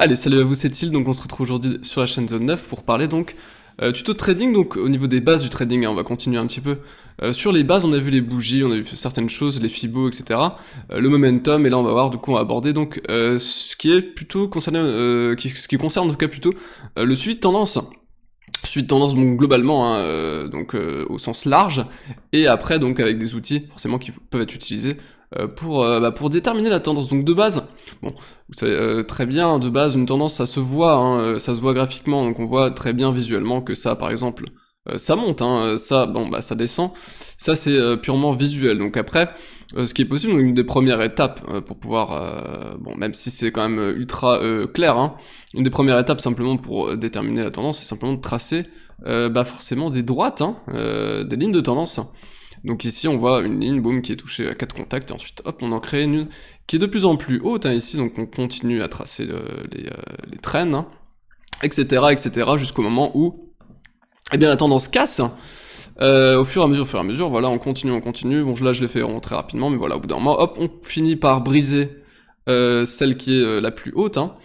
Allez, salut à vous, c'est Thiel, donc on se retrouve aujourd'hui sur la chaîne Zone 9 pour parler donc tuto de trading, donc au niveau des bases du trading, hein, on va continuer un petit peu. Sur les bases, on a vu les bougies, on a vu certaines choses, les Fibos, etc. Le momentum, et là on va voir, du coup on va aborder donc ce qui est plutôt concerné, ce qui concerne en tout cas plutôt le suivi de tendance. Suivi de tendance donc globalement, hein, au sens large, et après donc avec des outils forcément qui peuvent être utilisés pour déterminer la tendance. Donc de base, bon, vous savez très bien, de base une tendance ça se voit, hein, ça se voit graphiquement, donc on voit très bien visuellement que ça par exemple, ça monte, hein, ça, bon bah ça descend, ça c'est purement visuel. Donc après, ce qui est possible, donc une des premières étapes pour pouvoir, bon même si c'est quand même ultra clair, hein, une des premières étapes simplement pour déterminer la tendance, c'est simplement de tracer forcément des droites, hein, des lignes de tendance. Donc ici on voit une ligne, boum, qui est touchée à 4 contacts, et ensuite hop, on en crée une qui est de plus en plus haute, hein, ici, donc on continue à tracer les trends, hein, etc., jusqu'au moment où eh bien la tendance casse, au fur et à mesure, voilà, on continue, bon là je l'ai fait vraiment très rapidement, mais voilà, au bout d'un moment, hop, on finit par briser celle qui est la plus haute, hein,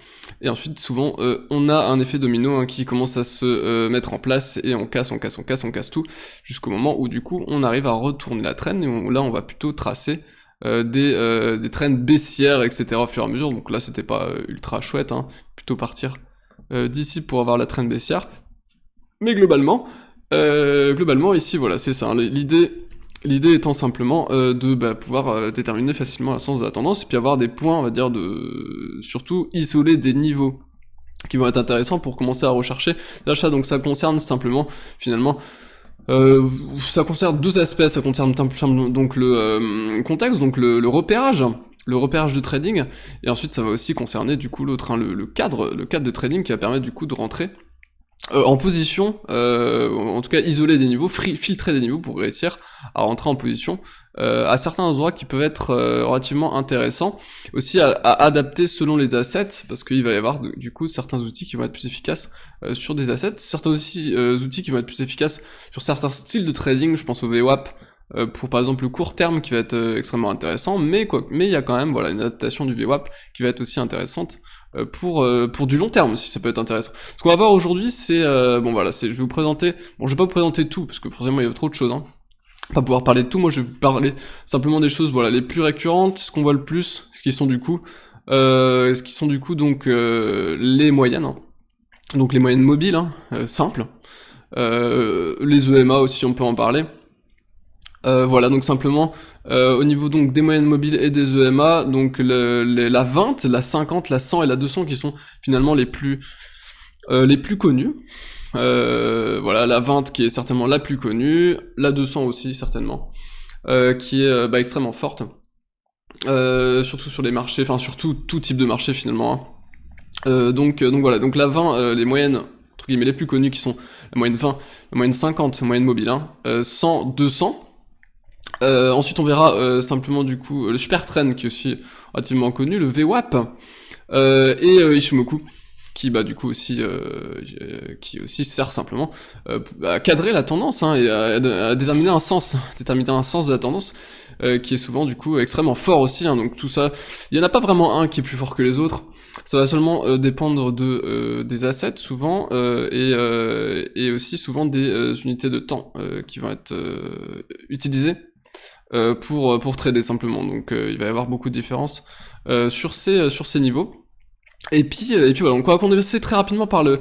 et ensuite souvent on a un effet domino, hein, qui commence à se mettre en place, et on casse tout, jusqu'au moment où du coup on arrive à retourner la trend, et là on va plutôt tracer des trends baissières, etc. au fur et à mesure. Donc là c'était pas ultra chouette, hein, plutôt partir d'ici pour avoir la trend baissière, mais globalement ici voilà, c'est ça, hein, l'idée étant simplement de pouvoir déterminer facilement la sens de la tendance, et puis avoir des points, on va dire, surtout isoler des niveaux qui vont être intéressants pour commencer à rechercher l'achat. Donc ça concerne simplement, finalement, ça concerne deux aspects, ça concerne donc le contexte, donc le repérage de trading, et ensuite ça va aussi concerner du coup l'autre, hein, le cadre de trading qui va permettre du coup de rentrer en position, en tout cas isoler des niveaux, filtrer des niveaux pour réussir à rentrer en position à certains endroits qui peuvent être relativement intéressants, aussi à adapter selon les assets, parce qu'il va y avoir du coup certains outils qui vont être plus efficaces sur des assets, certains aussi outils qui vont être plus efficaces sur certains styles de trading, je pense au VWAP, pour par exemple le court terme qui va être extrêmement intéressant, mais il y a quand même voilà une adaptation du VWAP qui va être aussi intéressante pour du long terme aussi, ça peut être intéressant. Ce qu'on va voir aujourd'hui, c'est je vais vous présenter, bon je vais pas vous présenter tout parce que forcément il y a trop de choses, hein, pas pouvoir parler de tout. Moi je vais vous parler simplement des choses voilà les plus récurrentes, ce qu'on voit le plus, ce qui sont du coup donc les moyennes, hein. Donc les moyennes mobiles, hein, simples, les EMA aussi on peut en parler. Voilà, donc simplement, au niveau donc des moyennes mobiles et des EMA, donc la 20, la 50, la 100 et la 200 qui sont finalement les plus connues. Voilà, la 20 qui est certainement la plus connue, la 200 aussi certainement, qui est extrêmement forte, surtout sur les marchés, enfin surtout tout type de marché finalement, hein. Donc voilà, donc la 20, les moyennes entre guillemets les plus connues qui sont la moyenne 20, la moyenne 50, moyenne mobile, hein, 100, 200. Ensuite on verra simplement du coup le super trend qui est aussi relativement connu, le VWAP, et Ishimoku qui du coup aussi qui aussi sert simplement à cadrer la tendance, hein, et à déterminer un sens de la tendance, qui est souvent du coup extrêmement fort aussi, hein. Donc tout ça, il y en a pas vraiment un qui est plus fort que les autres, ça va seulement dépendre des assets souvent, et aussi souvent des unités de temps qui vont être utilisées pour trader simplement. Donc il va y avoir beaucoup de différences sur ces niveaux. Et puis voilà, donc on va commencer très rapidement par le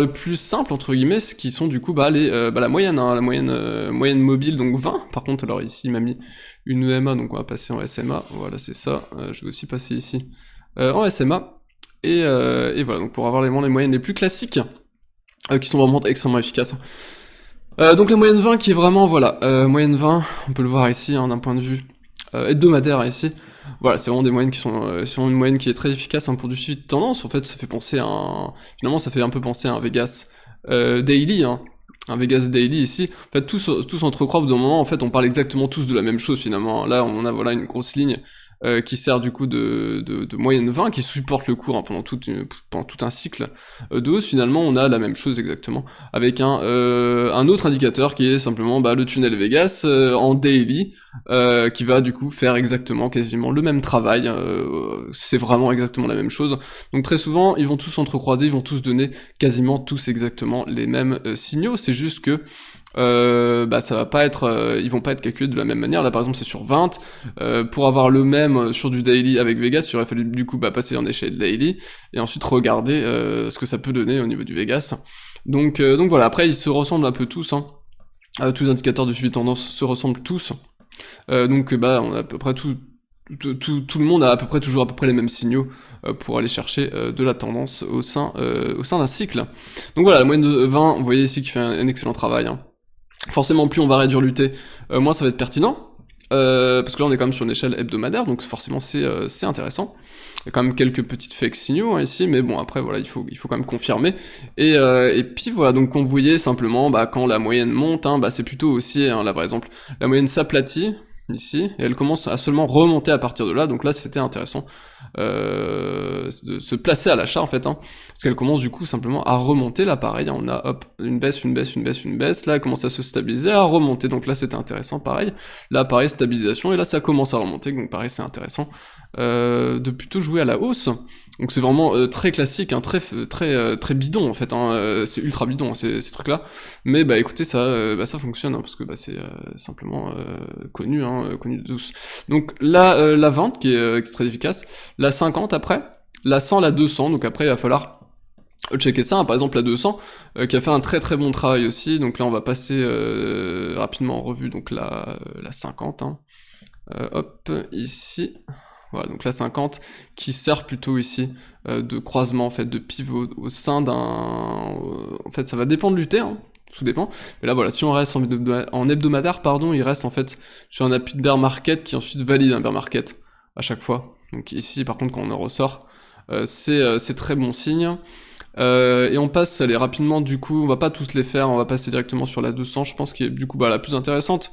plus simple entre guillemets, ce qui sont du coup la moyenne, hein, la moyenne mobile, donc 20. Par contre, alors ici il m'a mis une EMA, donc on va passer en SMA. Voilà, c'est ça. Je vais aussi passer ici en SMA. Et voilà, donc pour avoir les moyennes les plus classiques, qui sont vraiment extrêmement efficaces. Donc la moyenne 20 qui est vraiment, voilà, moyenne 20, on peut le voir ici, hein, d'un point de vue hebdomadaire ici. Voilà, c'est vraiment des moyennes qui sont, c'est vraiment une moyenne qui est très efficace, hein, pour du suivi de tendance. En fait, ça fait penser à finalement ça fait un peu penser à un Vegas Daily, hein. Un Vegas Daily ici. En fait, tous s'entrecroient au bout d'un moment. En fait, on parle exactement tous de la même chose finalement. Là, on a voilà une grosse ligne qui sert du coup de moyenne 20, qui supporte le cours hein, pendant tout un cycle de hausse. Finalement on a la même chose exactement, avec un autre indicateur qui est simplement le tunnel Vegas en daily, qui va du coup faire exactement quasiment le même travail, c'est vraiment exactement la même chose. Donc très souvent ils vont tous s'entrecroiser, ils vont tous donner quasiment tous exactement les mêmes signaux, c'est juste que ça va pas être, ils vont pas être calculés de la même manière. Là par exemple c'est sur 20, pour avoir le même sur du daily avec Vegas, il aurait fallu du coup passer en échelle daily, et ensuite regarder ce que ça peut donner au niveau du Vegas. Donc voilà, après ils se ressemblent un peu tous, hein. Tous les indicateurs de suivi tendance se ressemblent tous, donc on a à peu près tout le monde a à peu près toujours à peu près les mêmes signaux pour aller chercher de la tendance au sein d'un cycle. Donc voilà, la moyenne de 20, vous voyez ici qui fait un excellent travail, hein. Forcément, plus on va réduire l'UT, moins ça va être pertinent, parce que là on est quand même sur une échelle hebdomadaire, donc forcément c'est intéressant. Il y a quand même quelques petites fake signaux hein, ici, mais bon après voilà, il faut quand même confirmer. Et puis voilà, donc on voyait simplement quand la moyenne monte, hein, c'est plutôt haussier, hein, là par exemple, la moyenne s'aplatit ici, et elle commence à seulement remonter à partir de là, donc là c'était intéressant de se placer à l'achat en fait, hein, parce qu'elle commence du coup simplement à remonter, là pareil, hein, on a hop, une baisse, une baisse, une baisse, une baisse, là elle commence à se stabiliser, à remonter, donc là c'était intéressant, pareil, là pareil, stabilisation, et là ça commence à remonter, donc pareil c'est intéressant de plutôt jouer à la hausse. Donc c'est vraiment très classique, hein, très bidon en fait, hein, c'est ultra bidon ces trucs là, mais écoutez ça fonctionne, hein, parce que c'est simplement connu, hein, connu de tous. Donc là la vente qui est très efficace, la 50 après, la 100, la 200, donc après il va falloir checker ça, hein. Par exemple la 200 qui a fait un très bon travail aussi, donc là on va passer rapidement en revue donc la 50, hein. Hop, ici, voilà, donc la 50 qui sert plutôt ici de croisement en fait, de pivot au sein d'un... En fait ça va dépendre de l'UT, hein, tout dépend, mais là voilà, si on reste en hebdomadaire, pardon, il reste en fait sur un appui de bear market qui ensuite valide un bear market à chaque fois. Donc ici par contre quand on en ressort, c'est très bon signe. Et on passe, allez rapidement du coup, on va pas tous les faire, on va passer directement sur la 200, je pense, qui est du coup la plus intéressante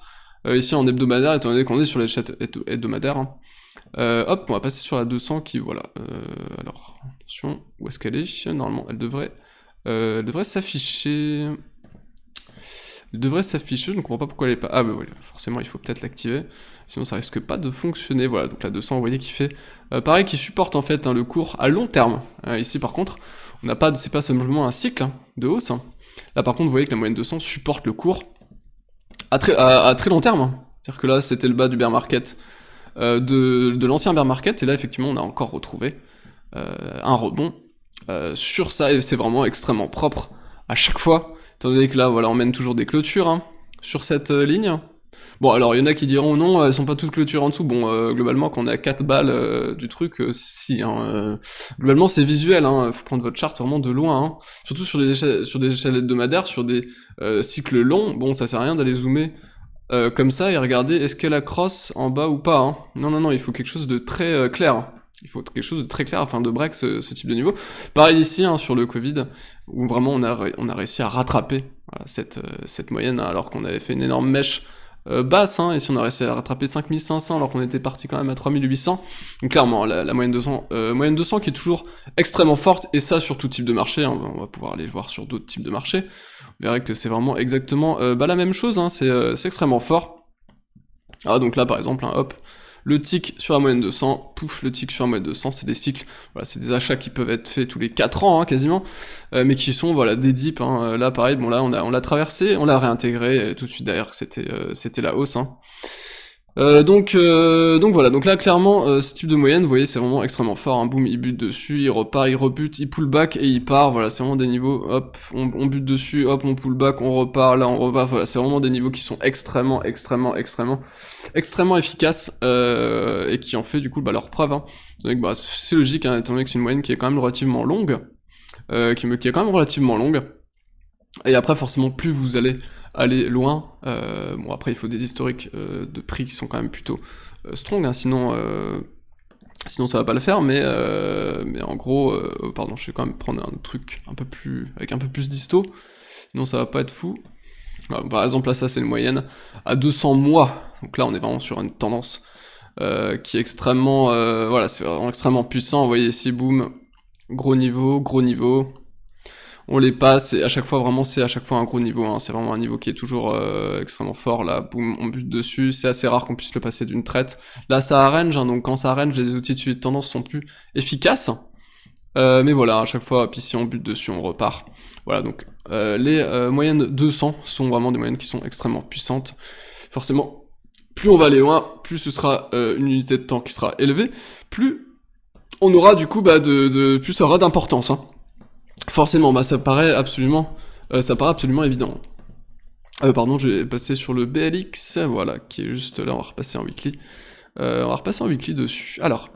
ici en hebdomadaire, étant donné qu'on est sur les chats hebdomadaires, hein. Hop, on va passer sur la 200 qui, voilà, alors, attention, où est-ce qu'elle est? Normalement, elle devrait s'afficher... Elle devrait s'afficher, je ne comprends pas pourquoi elle est pas... Ah oui, forcément, il faut peut-être l'activer, sinon ça risque pas de fonctionner. Voilà, donc la 200, vous voyez, qui fait... pareil, qui supporte en fait hein, le cours à long terme. Ici, par contre, on n'a pas... C'est pas simplement un cycle hein, de hausse. Hein. Là, par contre, vous voyez que la moyenne 200 supporte le cours à très long terme. Hein. C'est-à-dire que là, c'était le bas du bear market de l'ancien bear market, et là, effectivement, on a encore retrouvé un rebond sur ça, et c'est vraiment extrêmement propre à chaque fois. Étant donné que là, voilà, on mène toujours des clôtures hein, sur cette ligne. Bon, alors, il y en a qui diront non, elles sont pas toutes clôtures en dessous. Bon, globalement, quand on est à 4 balles du truc, si, hein, globalement, c'est visuel, hein, faut prendre votre charte vraiment de loin, hein. Surtout sur des échelles hebdomadaires, sur des cycles longs, bon, ça sert à rien d'aller zoomer comme ça et regarder est-ce qu'elle accrosse en bas ou pas, hein. Non, il faut quelque chose de très clair. Il faut quelque chose de très clair afin de break ce type de niveau. Pareil ici, hein, sur le Covid, où vraiment on a réussi à rattraper voilà, cette moyenne, hein, alors qu'on avait fait une énorme mèche basse, hein, et si on a réussi à rattraper 5500 alors qu'on était parti quand même à 3800. Donc clairement, la moyenne 200 qui est toujours extrêmement forte, et ça sur tout type de marché, hein, on va pouvoir aller le voir sur d'autres types de marchés. Vous verrez que c'est vraiment exactement la même chose, hein, c'est extrêmement fort. Ah donc là par exemple, hein, hop, le tick sur la moyenne 200, pouf, le tick sur la moyenne 200, c'est des cycles, voilà, c'est des achats qui peuvent être faits tous les 4 ans, hein, quasiment, mais qui sont, voilà, des dips, hein. Là pareil, bon là on l'a traversé, on l'a réintégré, et tout de suite derrière c'était la hausse, hein. Donc voilà, donc là clairement ce type de moyenne, vous voyez, c'est vraiment extrêmement fort, hein. Boum, il bute dessus, il repart, il rebute, il pull back et il part, voilà, c'est vraiment des niveaux, hop, on bute dessus, hop, on pull back, on repart, là on repart, voilà, c'est vraiment des niveaux qui sont extrêmement efficaces, et qui ont fait du coup leur preuve, hein. Donc c'est logique, hein, étant donné que c'est une moyenne qui est quand même relativement longue, qui est quand même relativement longue. Et après, forcément, plus vous allez aller loin, bon après il faut des historiques de prix qui sont quand même plutôt strong, hein, sinon ça va pas le faire, mais en gros, pardon, je vais quand même prendre un truc avec un peu plus d'histo, sinon ça va pas être fou. Alors, par exemple là ça c'est une moyenne à 200 mois, donc là on est vraiment sur une tendance qui est extrêmement, voilà, c'est vraiment extrêmement puissant. Vous voyez ici, boum, gros niveau, on les passe, et à chaque fois, vraiment, c'est à chaque fois un gros niveau, hein. C'est vraiment un niveau qui est toujours extrêmement fort, là, boum, on bute dessus, c'est assez rare qu'on puisse le passer d'une traite. Là, ça arrange, hein, donc quand ça arrange, les outils de suivi de tendance sont plus efficaces. Mais voilà, à chaque fois, puis si on bute dessus, on repart. Voilà, donc les moyennes 200 sont vraiment des moyennes qui sont extrêmement puissantes. Forcément, plus on va aller loin, plus ce sera une unité de temps qui sera élevée, plus on aura du coup, plus ça aura d'importance, hein. Forcément, ça paraît absolument évident. Pardon, je vais passer sur le BLX, voilà, qui est juste là, on va repasser en weekly. Dessus. Alors,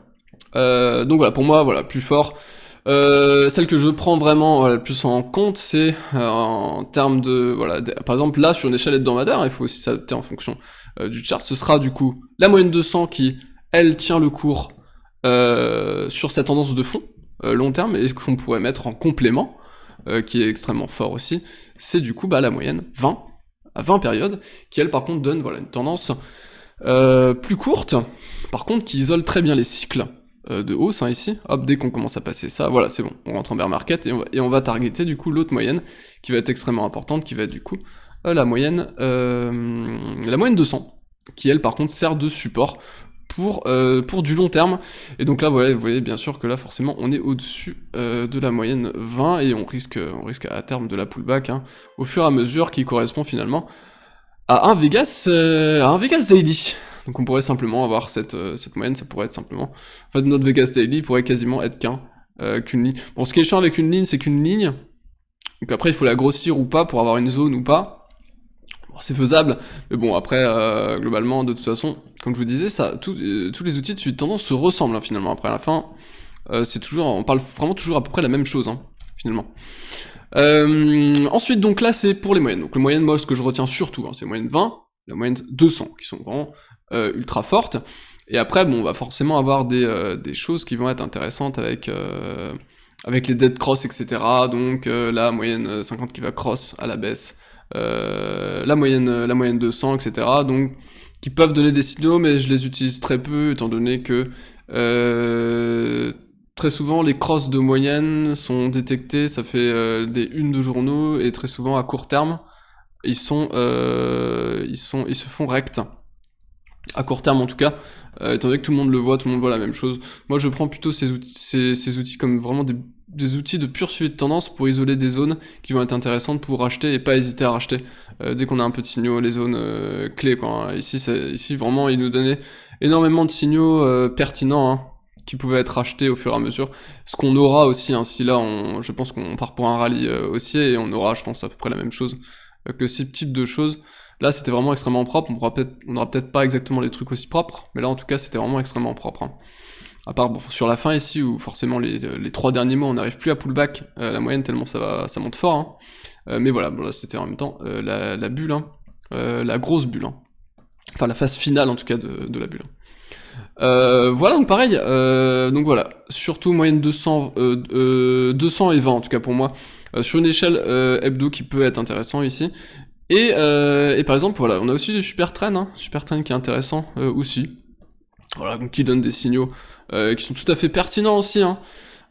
donc voilà, pour moi, voilà, plus fort. Celle que je prends vraiment le plus en compte, c'est en termes de, voilà, par exemple là sur une échelle hebdomadaire, il faut aussi s'adapter en fonction du chart. Ce sera du coup la moyenne 200 qui, elle, tient le cours sur sa tendance de fond long terme, et ce qu'on pourrait mettre en complément, qui est extrêmement fort aussi, c'est du coup la moyenne 20 à 20 périodes, qui elle par contre donne voilà une tendance plus courte, par contre qui isole très bien les cycles de hausse, hein, ici. Hop, dès qu'on commence à passer ça, voilà, c'est bon, on rentre en bear market, et on va targeter du coup l'autre moyenne, qui va être extrêmement importante, qui va être du coup la moyenne 200, qui elle par contre sert de support pour du long terme. Et donc là, voilà, vous voyez bien sûr que là, forcément, on est au-dessus de la moyenne 20, et on risque à terme de la pullback, hein, au fur et à mesure, qui correspond finalement à un Vegas Daily. Donc on pourrait simplement avoir cette moyenne, ça pourrait être simplement... En fait, notre Vegas Daily pourrait quasiment être qu'une ligne. Bon, ce qui est chiant avec une ligne, c'est qu'une ligne, donc après il faut la grossir ou pas pour avoir une zone ou pas. Bon, c'est faisable, mais bon, après, globalement, de toute façon, comme je vous disais, tous les outils de suivi de tendance se ressemblent, hein, finalement. Après, à la fin, on parle vraiment toujours à peu près la même chose, hein, finalement. Ensuite, donc là, c'est pour les moyennes. Donc les moyennes, moi, ce que je retiens surtout, hein, c'est la moyenne 20, la moyenne 200, qui sont vraiment ultra fortes. Et après, bon, on va forcément avoir des choses qui vont être intéressantes avec les dead cross, etc. Donc la moyenne 50 qui va cross à la baisse, la moyenne 200, etc. Donc qui peuvent donner des signaux, mais je les utilise très peu, étant donné que très souvent, les crosses de moyenne sont détectés, ça fait des unes de journaux, et très souvent, à court terme, ils se font rects. À court terme, en tout cas, étant donné que tout le monde le voit, tout le monde voit la même chose. Moi, je prends plutôt ces outils comme vraiment des outils de pur suivi de tendance pour isoler des zones qui vont être intéressantes pour racheter, et pas hésiter à racheter dès qu'on a un peu de signaux, les zones clés, quoi. Ici, vraiment, il nous donnait énormément de signaux pertinents, hein, qui pouvaient être rachetés au fur et à mesure. Ce qu'on aura aussi, hein, si là, je pense qu'on part pour un rallye haussier, et on aura, je pense, à peu près la même chose que ce type de choses. Là, c'était vraiment extrêmement propre. On n'aura peut-être pas exactement les trucs aussi propres, mais là, en tout cas, c'était vraiment extrêmement propre, hein. À part sur la fin ici, où forcément les 3 derniers mois, on n'arrive plus à pullback la moyenne, tellement ça monte fort, hein. Mais voilà, bon, là, c'était en même temps la bulle, hein, la grosse bulle, hein. Enfin, la phase finale, en tout cas, de la bulle. Voilà, donc pareil, donc voilà, surtout moyenne 200 et 20, en tout cas pour moi, sur une échelle hebdo qui peut être intéressant ici. Et par exemple, voilà, on a aussi le super trend, hein, super trend qui est intéressant aussi. Voilà, donc qui donne des signaux qui sont tout à fait pertinents aussi, hein.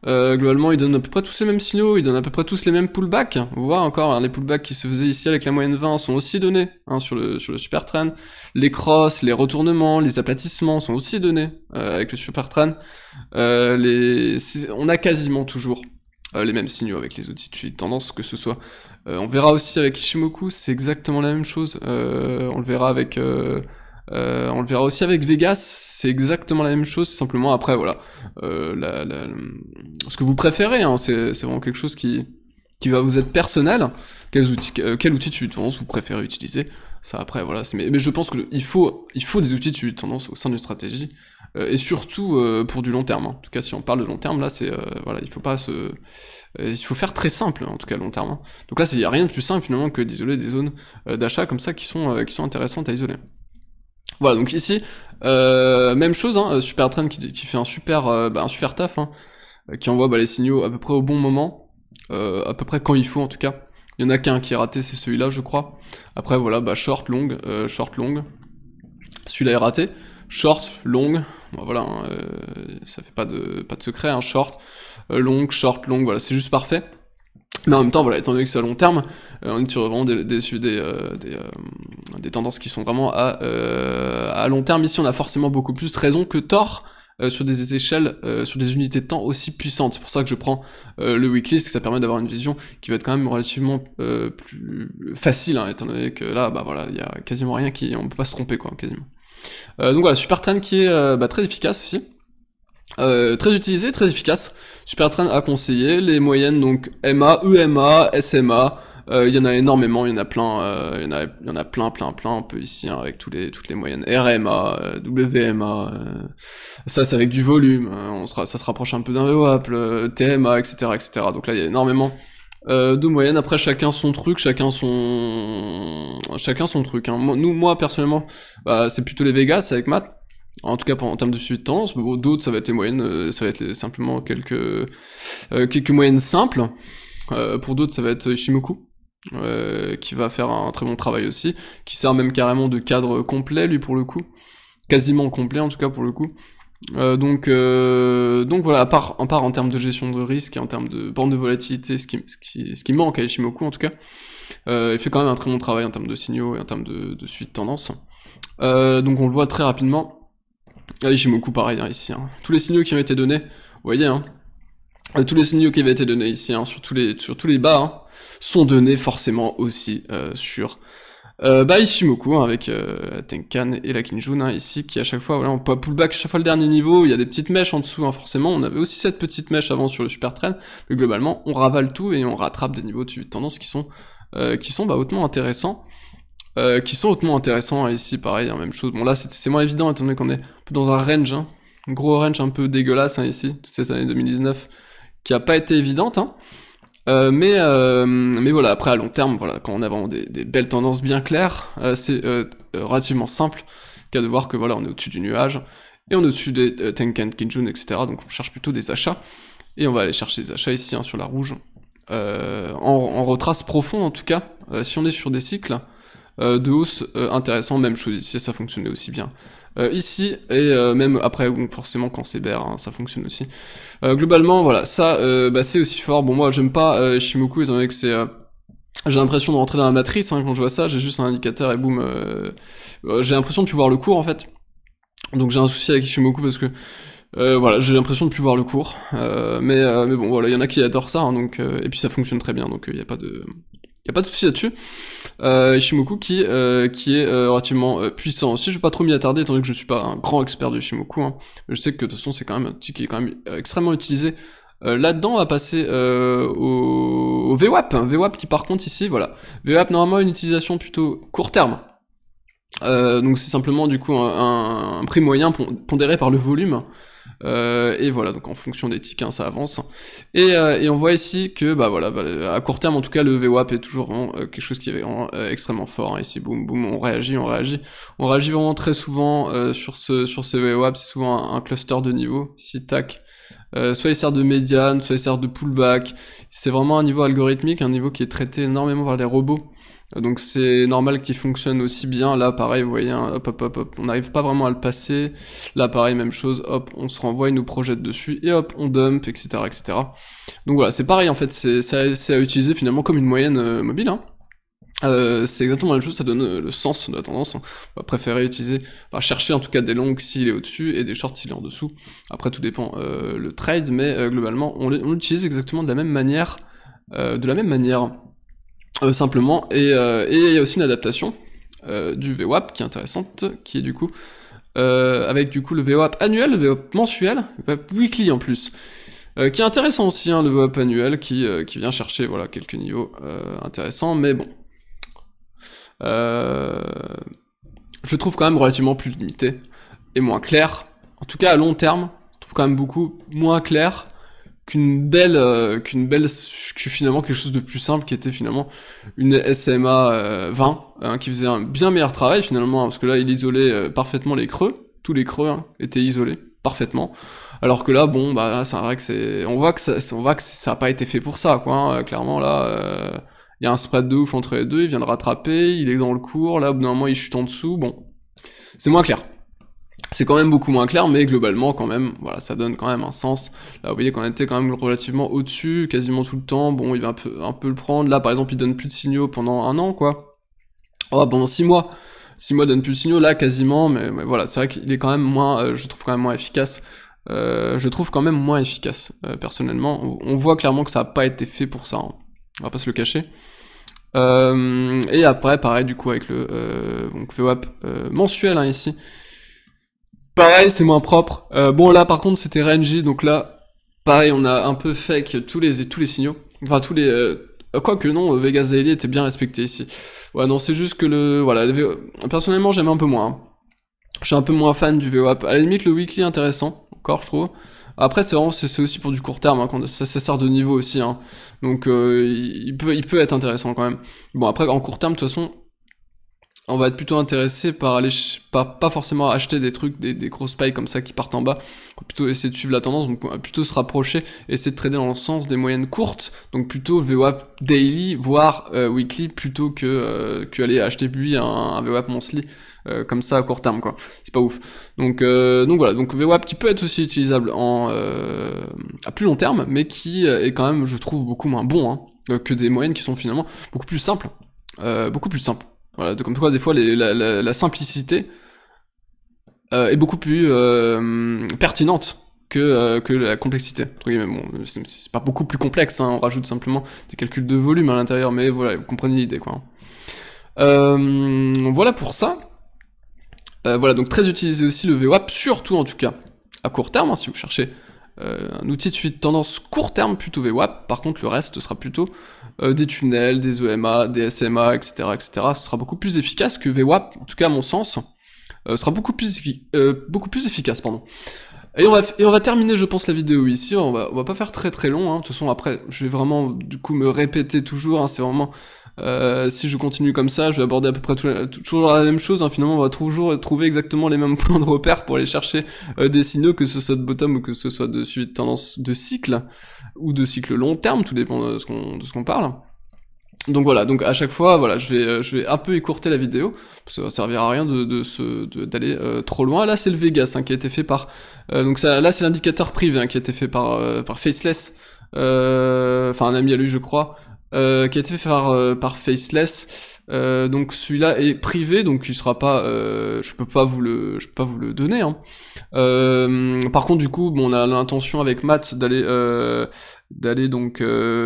Globalement, ils donnent à peu près tous les mêmes signaux, ils donnent à peu près tous les mêmes pullbacks. On voit encore, hein, les pullbacks qui se faisaient ici avec la moyenne 20 sont aussi donnés, hein, sur le super trend. Les crosses, les retournements, les aplatissements sont aussi donnés avec le super trend. On a quasiment toujours les mêmes signaux avec les outils de suivi de tendance, que ce soit. On verra aussi avec Ishimoku, c'est exactement la même chose. On le verra aussi avec Vegas, c'est exactement la même chose, c'est simplement après, voilà, ce que vous préférez, hein, c'est vraiment quelque chose qui va vous être personnel, quel outil de suivi de tendance vous préférez utiliser, ça après, voilà, mais je pense qu'il faut des outils de suivi de tendance au sein d'une stratégie, et surtout pour du long terme, hein. En tout cas, si on parle de long terme, là, c'est, voilà, il faut faire très simple, en tout cas, long terme, hein. Donc là, il n'y a rien de plus simple, finalement, que d'isoler des zones d'achat comme ça qui sont intéressantes à isoler. Voilà, donc ici, même chose, hein, Super Trend qui fait un super taf, hein, qui envoie les signaux à peu près au bon moment, à peu près quand il faut en tout cas. Il y en a qu'un qui est raté, c'est celui-là, je crois. Après, voilà, short, long. Celui-là est raté. short, long, bon, voilà, hein, ça fait pas de secret, hein, short, long, short, long, voilà, c'est juste parfait. Mais en même temps, voilà, étant donné que c'est à long terme, on est sur vraiment des tendances qui sont vraiment à long terme. Ici, on a forcément beaucoup plus raison que tort sur des échelles, sur des unités de temps aussi puissantes. C'est pour ça que je prends le weekly, parce que ça permet d'avoir une vision qui va être quand même relativement plus facile, hein, étant donné que là, bah voilà, il y a quasiment rien on peut pas se tromper, quoi, quasiment. Donc voilà, super trend qui est très efficace aussi. Très utilisé, très efficace. Super trend à conseiller. Les moyennes, donc MA, EMA, SMA, il y en a énormément, il y en a plein, il y en a plein, un peu ici, hein, avec toutes les moyennes. RMA, WMA, ça c'est avec du volume, ça se rapproche un peu d'un VWAP, TMA, etc., etc. Donc là il y a énormément de moyennes. Après chacun son truc, chacun son truc. Hein. Moi personnellement, bah, c'est plutôt les Vegas avec Matt. En tout cas en termes de suivi de tendance, mais bon, d'autres ça va être les moyennes, ça va être simplement quelques moyennes simples. Pour d'autres ça va être Ishimoku, qui va faire un très bon travail aussi, qui sert même carrément de cadre complet lui pour le coup, quasiment complet en tout cas pour le coup. Donc voilà, à part en termes de gestion de risque et en termes de borne de volatilité, ce qui manque à Ishimoku en tout cas, il fait quand même un très bon travail en termes de signaux et en termes de suivi de tendance. Donc on le voit très rapidement. Ishimoku pareil hein, ici, hein. Tous les signaux qui ont été donnés, vous voyez, hein, tous les signaux qui avaient été donnés ici, hein, sur tous les bas, hein, sont donnés forcément aussi sur Ishimoku, hein, avec Tenkan et la Kinjun, hein, ici, qui à chaque fois, voilà, on peut pullback à chaque fois le dernier niveau, il y a des petites mèches en dessous, hein, forcément, on avait aussi cette petite mèche avant sur le super trend, mais globalement, on ravale tout et on rattrape des niveaux de suivi de tendance qui sont hautement intéressants. Ici pareil, hein, même chose. Bon là c'est moins évident étant donné qu'on est un peu dans un range, hein, un gros range un peu dégueulasse hein, ici, toutes ces années 2019, qui a pas été évidente, hein. Mais voilà, après à long terme, voilà, quand on a vraiment des belles tendances bien claires, c'est relativement simple qu'à de voir que voilà, on est au-dessus du nuage, et on est au-dessus des Tenkan, Kinjun, etc. Donc on cherche plutôt des achats, et on va aller chercher des achats ici hein, sur la rouge, en retrace profond en tout cas, si on est sur des cycles de hausse intéressant, même chose ici, ça fonctionnait aussi bien. Ici, et même après, forcément quand c'est bear, hein, ça fonctionne aussi. Globalement, voilà, ça, c'est aussi fort. Bon, moi, j'aime pas Shimoku, étant donné que c'est... j'ai l'impression de rentrer dans la matrice, hein, quand je vois ça, j'ai juste un indicateur et boum, j'ai l'impression de plus voir le cours, en fait. Donc j'ai un souci avec Shimoku parce que... voilà, j'ai l'impression de plus voir le cours, mais bon, voilà, il y en a qui adorent ça, hein, donc, et puis ça fonctionne très bien, donc il n'y a pas de... Y a pas de souci là-dessus. Ishimoku qui est relativement puissant aussi. Je vais pas trop m'y attarder étant donné que je suis pas un grand expert de Ishimoku. Hein. Je sais que de toute façon c'est quand même un outil qui est quand même extrêmement utilisé. Là-dedans on va passer au VWAP. VWAP qui par contre ici, voilà. VWAP normalement une utilisation plutôt court terme. Donc c'est simplement du coup un prix moyen pondéré par le volume. Et voilà, donc en fonction des ticks, hein, ça avance. Et on voit ici que, à court terme, en tout cas, le VWAP est toujours vraiment, quelque chose qui est vraiment extrêmement fort. Hein, ici, boum, boum, on réagit. On réagit vraiment très souvent sur ce VWAP. C'est souvent un cluster de niveaux. Ici, tac. Soit il sert de médiane, soit il sert de pullback. C'est vraiment un niveau algorithmique, un niveau qui est traité énormément par les robots. Donc c'est normal qu'il fonctionne aussi bien. Là pareil, vous voyez, hein, hop, on n'arrive pas vraiment à le passer. Là pareil, même chose, hop, on se renvoie, il nous projette dessus, et hop, on dump, etc. Donc voilà, c'est pareil en fait, c'est à utiliser finalement comme une moyenne mobile, hein. C'est exactement la même chose, ça donne le sens de la tendance. On va préférer utiliser, chercher en tout cas des longs s'il est au-dessus et des shorts s'il est en dessous. Après tout dépend le trade, mais globalement on l'utilise exactement de la même manière, simplement, et il y a aussi une adaptation du VWAP qui est intéressante, qui est du coup avec du coup le VWAP annuel, le VWAP mensuel, le VWAP weekly en plus, qui est intéressant aussi, hein, le VWAP annuel qui vient chercher voilà quelques niveaux intéressants, mais bon, je trouve quand même relativement plus limité et moins clair. En tout cas à long terme, je trouve quand même beaucoup moins clair que finalement quelque chose de plus simple qui était finalement une SMA 20 hein, qui faisait un bien meilleur travail finalement, hein, parce que là il isolait parfaitement les creux, tous les creux hein, étaient isolés parfaitement, alors que là bon c'est vrai que on voit que ça a pas été fait pour ça quoi, hein, clairement là il y a un spread de ouf entre les deux, il vient de rattraper, il est dans le cours, là au bout d'un moment il chute en dessous, bon c'est moins clair. C'est quand même beaucoup moins clair, mais globalement, quand même, voilà, ça donne quand même un sens. Là, vous voyez qu'on était quand même relativement au-dessus, quasiment tout le temps. Bon, il va un peu le prendre. Là, par exemple, il donne plus de signaux pendant un an, quoi. Oh, pendant 6 mois. 6 mois donne plus de signaux, là, quasiment, mais voilà, c'est vrai qu'il est quand même moins, je trouve quand même moins efficace. Personnellement. On voit clairement que ça a pas été fait pour ça, hein. On va pas se le cacher. Et après, pareil, du coup, avec le donc VWAP mensuel, hein, ici. Pareil, c'est moins propre. Bon, là, par contre, c'était RNG, donc là, pareil, on a un peu fake tous les signaux. Enfin, tous les... quoique non, Vegas Daily était bien respecté ici. Ouais, non, c'est juste que voilà, personnellement, j'aime un peu moins, hein. Je suis un peu moins fan du VWAP. À la limite, le weekly est intéressant, encore, je trouve. Après, c'est aussi pour du court terme, hein, quand ça sert de niveau aussi, hein. Donc, il peut être intéressant quand même. Bon, après, en court terme, de toute façon, on va être plutôt intéressé par aller pas forcément acheter des trucs, des grosses pailles comme ça qui partent en bas. On va plutôt essayer de suivre la tendance, donc on va plutôt se rapprocher, essayer de trader dans le sens des moyennes courtes, donc plutôt VWAP daily, voire weekly, plutôt que aller acheter lui un VWAP monthly comme ça à court terme, quoi. C'est pas ouf. Donc voilà, donc VWAP qui peut être aussi utilisable à plus long terme, mais qui est quand même, je trouve, beaucoup moins bon, hein, que des moyennes qui sont finalement beaucoup plus simples. Beaucoup plus simples. Voilà, comme quoi des fois la simplicité est beaucoup plus pertinente que la complexité. Bon, c'est pas beaucoup plus complexe, hein, on rajoute simplement des calculs de volume à l'intérieur, mais voilà, vous comprenez l'idée, quoi. Voilà pour ça. Voilà, donc très utilisé aussi le VWAP, surtout en tout cas à court terme, hein, si vous cherchez un outil de suivi de tendance court terme, plutôt VWAP. Par contre, le reste sera plutôt des tunnels, des EMA, des SMA, etc., etc. Ce sera beaucoup plus efficace que VWAP, en tout cas à mon sens. Sera beaucoup plus efficace, pardon. Et on va terminer, je pense, la vidéo ici. On va pas faire très très long, hein. De toute façon, après, je vais vraiment, du coup, me répéter toujours, hein. C'est vraiment... si je continue comme ça, je vais aborder à peu près toujours la même chose, hein. Finalement, on va toujours trouver exactement les mêmes points de repère pour aller chercher des signaux, que ce soit de bottom ou que ce soit de suivi de tendance de cycle, ou de cycle long terme, tout dépend de ce qu'on parle. Donc voilà, donc à chaque fois, voilà, je vais un peu écourter la vidéo, parce que ça servira à rien d'aller trop loin. Là, c'est le Vegas, hein, qui a été fait par... donc ça, là, c'est l'indicateur privé, hein, qui a été fait par Faceless, enfin un ami à lui, je crois, qui a été fait par Faceless. Donc celui-là est privé, donc il sera pas, je peux pas vous le donner, hein. Par contre, du coup, bon, on a l'intention avec Matt d'aller donc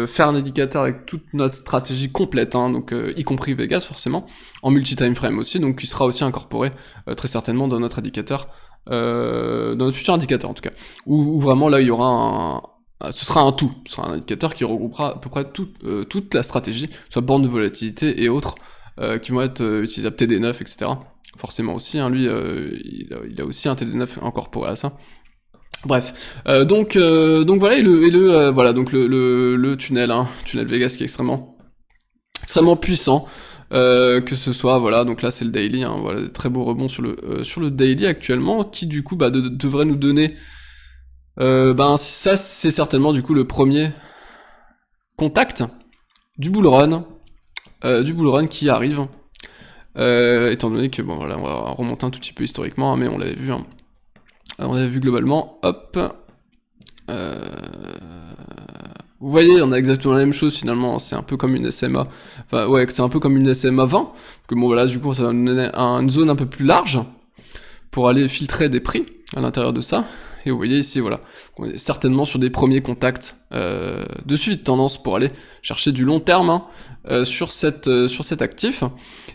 faire un indicateur avec toute notre stratégie complète, hein, donc y compris Vegas forcément, en multi-time frame aussi, donc qui sera aussi incorporé très certainement dans notre indicateur, dans notre futur indicateur en tout cas, où vraiment là il y aura ce sera un tout, ce sera un indicateur qui regroupera à peu près toute la stratégie, soit borne de volatilité et autres, qui vont être utilisables, TD9, etc. Forcément aussi, hein, lui, il a aussi un TD9 incorporé à ça. Bref, donc voilà, voilà, donc le tunnel, hein, tunnel Vegas qui est extrêmement puissant, que ce soit, voilà, donc là c'est le daily, hein, voilà, très beau rebond sur le daily actuellement, qui du coup devrait nous donner, ça c'est certainement du coup le premier contact du bull run qui arrive, étant donné que, bon voilà, on va remonter un tout petit peu historiquement, hein, mais on l'avait vu, hein. On avait vu globalement, hop. Vous voyez, on a exactement la même chose finalement, c'est un peu comme une SMA. Enfin, ouais, c'est un peu comme une SMA 20. Parce que bon, voilà, du coup, ça va nous donner une zone un peu plus large pour aller filtrer des prix à l'intérieur de ça. Et vous voyez ici, voilà, on est certainement sur des premiers contacts de suivi de tendance pour aller chercher du long terme, hein, sur cet actif.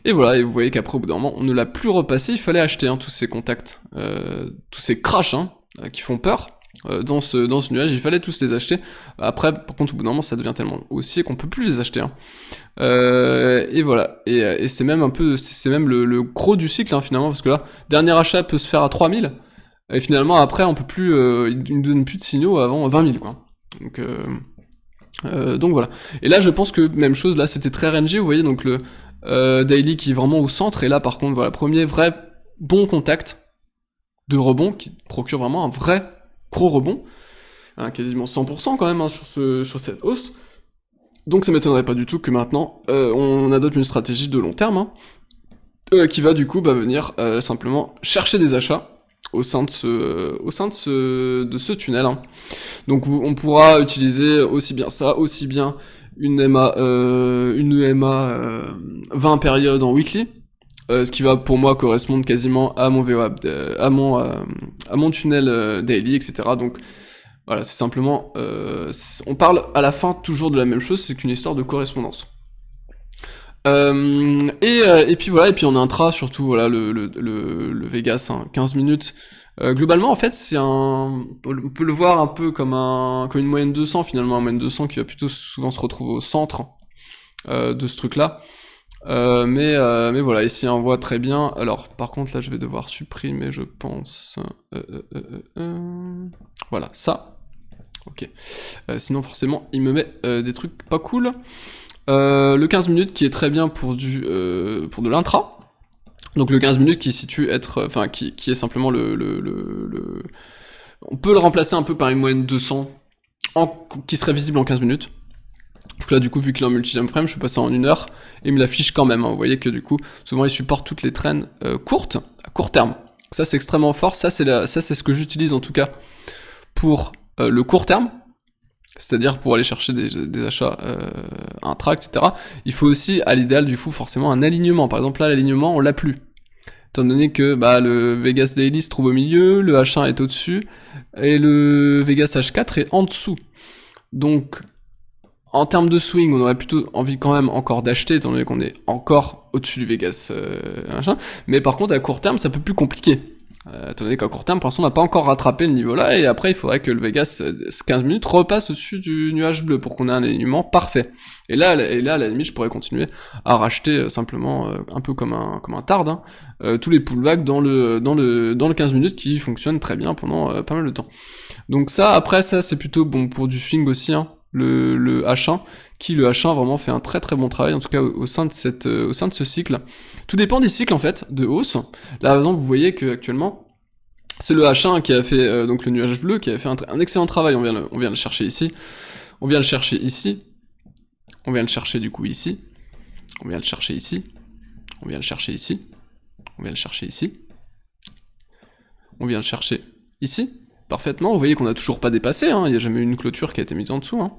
Et voilà, et vous voyez qu'après, au bout d'un moment, on ne l'a plus repassé, il fallait acheter, hein, tous ces contacts, tous ces crashs, hein, qui font peur. Dans ce nuage, il fallait tous les acheter. Après, par contre, au bout d'un moment, ça devient tellement haussier qu'on peut plus les acheter, hein. Et voilà, et c'est même un peu, c'est même le gros du cycle, hein, finalement, parce que là, dernier achat peut se faire à 3000, et finalement, après, on peut plus, il ne donne plus de signaux avant 20 000, quoi. Donc voilà. Et là, je pense que même chose, là, c'était très RNG, vous voyez, donc le daily qui est vraiment au centre, et là, par contre, voilà, premier vrai bon contact de rebond qui procure vraiment un vrai gros rebond, hein, quasiment 100% quand même, hein, sur cette hausse. Donc ça m'étonnerait pas du tout que maintenant on adopte une stratégie de long terme, hein, qui va du coup venir simplement chercher des achats au sein de ce tunnel, hein. Donc on pourra utiliser aussi bien ça, aussi bien une EMA 20 périodes en weekly, ce qui va pour moi correspondre quasiment à mon VWAP, à mon tunnel daily, etc. Donc voilà, c'est simplement, on parle à la fin toujours de la même chose, c'est qu'une histoire de correspondance. Et puis voilà, et puis en intra surtout, voilà, le Vegas, hein, 15 minutes. Globalement, en fait, on peut le voir un peu comme une moyenne 200 finalement, une moyenne 200 qui va plutôt souvent se retrouver au centre de ce truc-là. Mais voilà, ici on voit très bien. Alors, par contre, là, je vais devoir supprimer, je pense. Voilà, ça. Ok. Sinon, forcément, il me met des trucs pas cool. Le 15 minutes qui est très bien pour de l'intra. Donc le 15 minutes qui qui est simplement on peut le remplacer un peu par une moyenne 200 qui serait visible en 15 minutes. Donc là, du coup, vu qu'il est en multi-jump frame, je suis passé en 1 heure et il me l'affiche quand même, hein. Vous voyez que du coup, souvent il supporte toutes les traînes courtes, à court terme. Ça, c'est extrêmement fort. Ça, c'est ce que j'utilise en tout cas pour le court terme. C'est-à-dire pour aller chercher des achats intra, etc. Il faut aussi, à l'idéal du coup, forcément un alignement. Par exemple, là, l'alignement, on l'a plus. Étant donné que le Vegas Daily se trouve au milieu, le H1 est au-dessus, et le Vegas H4 est en dessous. Donc, en termes de swing, on aurait plutôt envie quand même encore d'acheter, étant donné qu'on est encore au-dessus du Vegas machin. Mais par contre, à court terme, c'est un peu plus compliqué. Étant donné qu'à court terme, pour l'instant, on n'a pas encore rattrapé le niveau là, et après, il faudrait que le Vegas 15 minutes repasse au-dessus du nuage bleu pour qu'on ait un alignement parfait. Et là, à la limite, je pourrais continuer à racheter simplement, un peu comme un tard, hein, tous les pullbacks dans le 15 minutes qui fonctionnent très bien pendant pas mal de temps. Donc ça, après, ça, c'est plutôt bon pour du swing aussi, hein, le H1, le H1 vraiment fait un très très bon travail, en tout cas au sein de ce cycle. Tout dépend des cycles en fait, de hausse. Là par exemple vous voyez que actuellement c'est le H1 qui a fait donc le nuage bleu qui a fait un excellent travail. On vient le chercher ici, on vient le chercher ici, on vient le chercher du coup ici, on vient le chercher ici, on vient le chercher ici, on vient le chercher ici, on vient le chercher ici. Parfaitement, vous voyez qu'on n'a toujours pas dépassé, hein, il n'y a jamais eu une clôture qui a été mise en dessous, hein.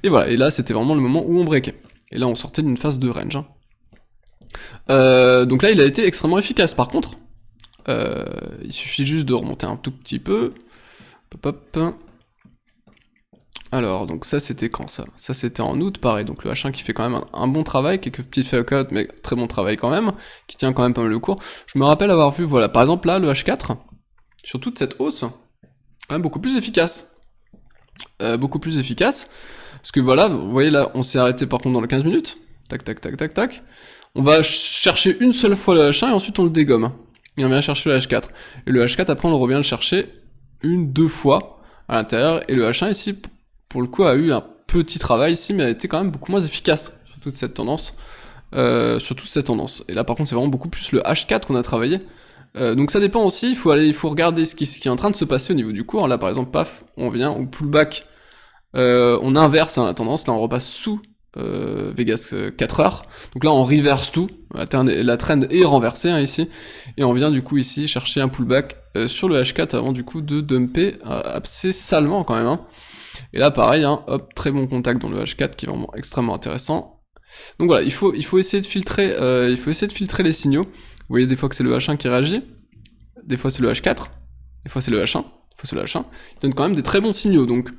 Et voilà, et là c'était vraiment le moment où on breakait. Et là on sortait d'une phase de range, hein. Donc là il a été extrêmement efficace. Par contre, il suffit juste de remonter un tout petit peu. Hop, hop. Alors, donc ça c'était quand ça? Ça c'était en août, pareil, donc le H1 qui fait quand même un bon travail, quelques petites fake-out, mais très bon travail quand même, qui tient quand même pas mal le cours. Je me rappelle avoir vu, voilà, par exemple là, le H4, sur toute cette hausse, quand même beaucoup plus efficace. Parce que voilà, vous voyez là, on s'est arrêté par contre dans le 15 minutes, tac tac tac tac tac, on va chercher une seule fois le H1 et ensuite on le dégomme, et on vient chercher le H4, et le H4 après on revient le chercher deux fois à l'intérieur, et le H1 ici, pour le coup, a eu un petit travail ici, mais a été quand même beaucoup moins efficace sur toute cette tendance, et là par contre c'est vraiment beaucoup plus le H4 qu'on a travaillé. Donc ça dépend aussi, il faut regarder ce qui est en train de se passer au niveau du cours. Là par exemple, paf, on vient, on pullback, on inverse, hein, la tendance, là on repasse sous Vegas 4 heures, donc là on reverse tout, la trend est renversée, hein, ici, et on vient du coup ici chercher un pullback sur le H4 avant du coup de dumper assez salement quand même, hein. Et là pareil, hein, hop, très bon contact dans le H4 qui est vraiment extrêmement intéressant. Donc voilà, il faut essayer de filtrer, les signaux. Vous voyez des fois que c'est le H1 qui réagit, des fois c'est le H4, des fois c'est le H1, des fois c'est le H1. Il donne quand même des très bons signaux, donc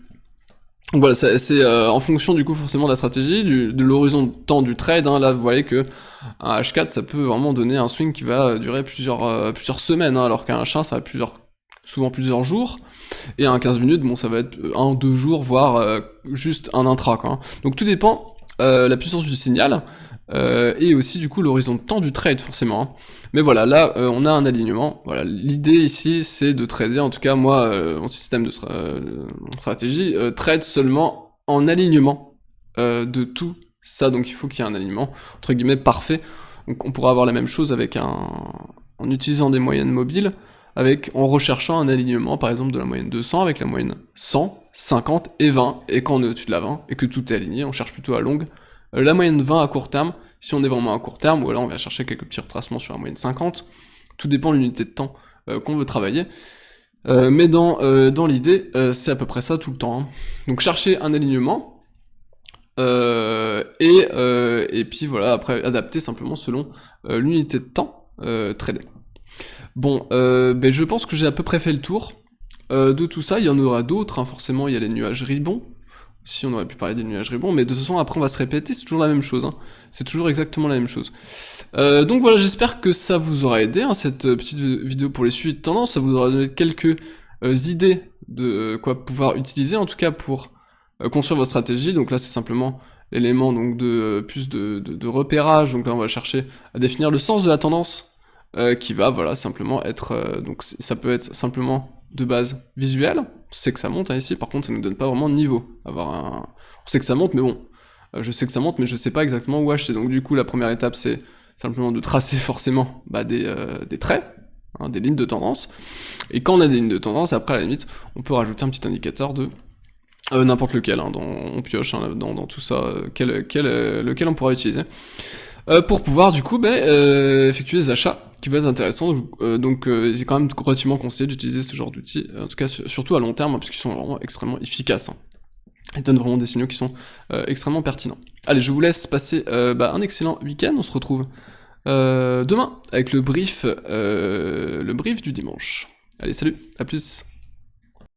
voilà, c'est en fonction du coup forcément de la stratégie, de l'horizon de temps du trade, hein. Là vous voyez que un H4 ça peut vraiment donner un swing qui va durer plusieurs semaines, hein, alors qu'un H1 ça va souvent plusieurs jours, et un 15 minutes, bon ça va être 1 ou 2 jours, voire juste un intra, quoi, hein. Donc tout dépend la puissance du signal, et aussi du coup l'horizon de temps du trade forcément, hein. Mais voilà, là on a un alignement. Voilà, l'idée ici c'est de trader, en tout cas moi, mon système de stratégie trade seulement en alignement de tout ça, donc il faut qu'il y ait un alignement entre guillemets parfait. Donc on pourra avoir la même chose avec en utilisant des moyennes mobiles, en recherchant un alignement par exemple de la moyenne 200 avec la moyenne 100, 50 et 20, et quand on est au-dessus de la 20 et que tout est aligné, on cherche plutôt à longue la moyenne 20 à court terme, si on est vraiment à court terme, ou alors on va chercher quelques petits retracements sur la moyenne 50, Tout dépend de l'unité de temps qu'on veut travailler. Mais dans l'idée, c'est à peu près ça tout le temps, hein. Donc chercher un alignement, et puis voilà, après adapter simplement selon l'unité de temps tradée. Bon, ben, je pense que j'ai à peu près fait le tour de tout ça. Il y en aura d'autres, hein, forcément, il y a les nuages ribbons. Si on aurait pu parler des nuages ribbons, mais de toute façon après on va se répéter, c'est toujours la même chose, hein. C'est toujours exactement la même chose. Donc voilà, j'espère que ça vous aura aidé, hein, cette petite vidéo pour les suivis de tendance, ça vous aura donné quelques idées de quoi pouvoir utiliser, en tout cas pour construire votre stratégie. Donc là c'est simplement l'élément donc de plus de repérage, donc là on va chercher à définir le sens de la tendance qui va voilà simplement être, donc ça peut être simplement de base visuelle, on sait que ça monte hein, ici, par contre ça nous donne pas vraiment de niveau. On sait que ça monte, mais bon, je sais que ça monte, mais je sais pas exactement où acheter. Donc du coup, la première étape, c'est simplement de tracer forcément des traits, hein, des lignes de tendance. Et quand on a des lignes de tendance, après à la limite, on peut rajouter un petit indicateur de n'importe lequel, hein, on pioche hein, dans tout ça, lequel on pourra utiliser. Pour pouvoir du coup effectuer des achats qui vont être intéressants, donc c'est quand même relativement conseillé d'utiliser ce genre d'outils, en tout cas surtout à long terme, hein, parce qu'ils sont vraiment extrêmement efficaces, hein. Ils donnent vraiment des signaux qui sont extrêmement pertinents. Allez, je vous laisse passer un excellent week-end, on se retrouve demain avec le brief du dimanche. Allez, salut, à plus.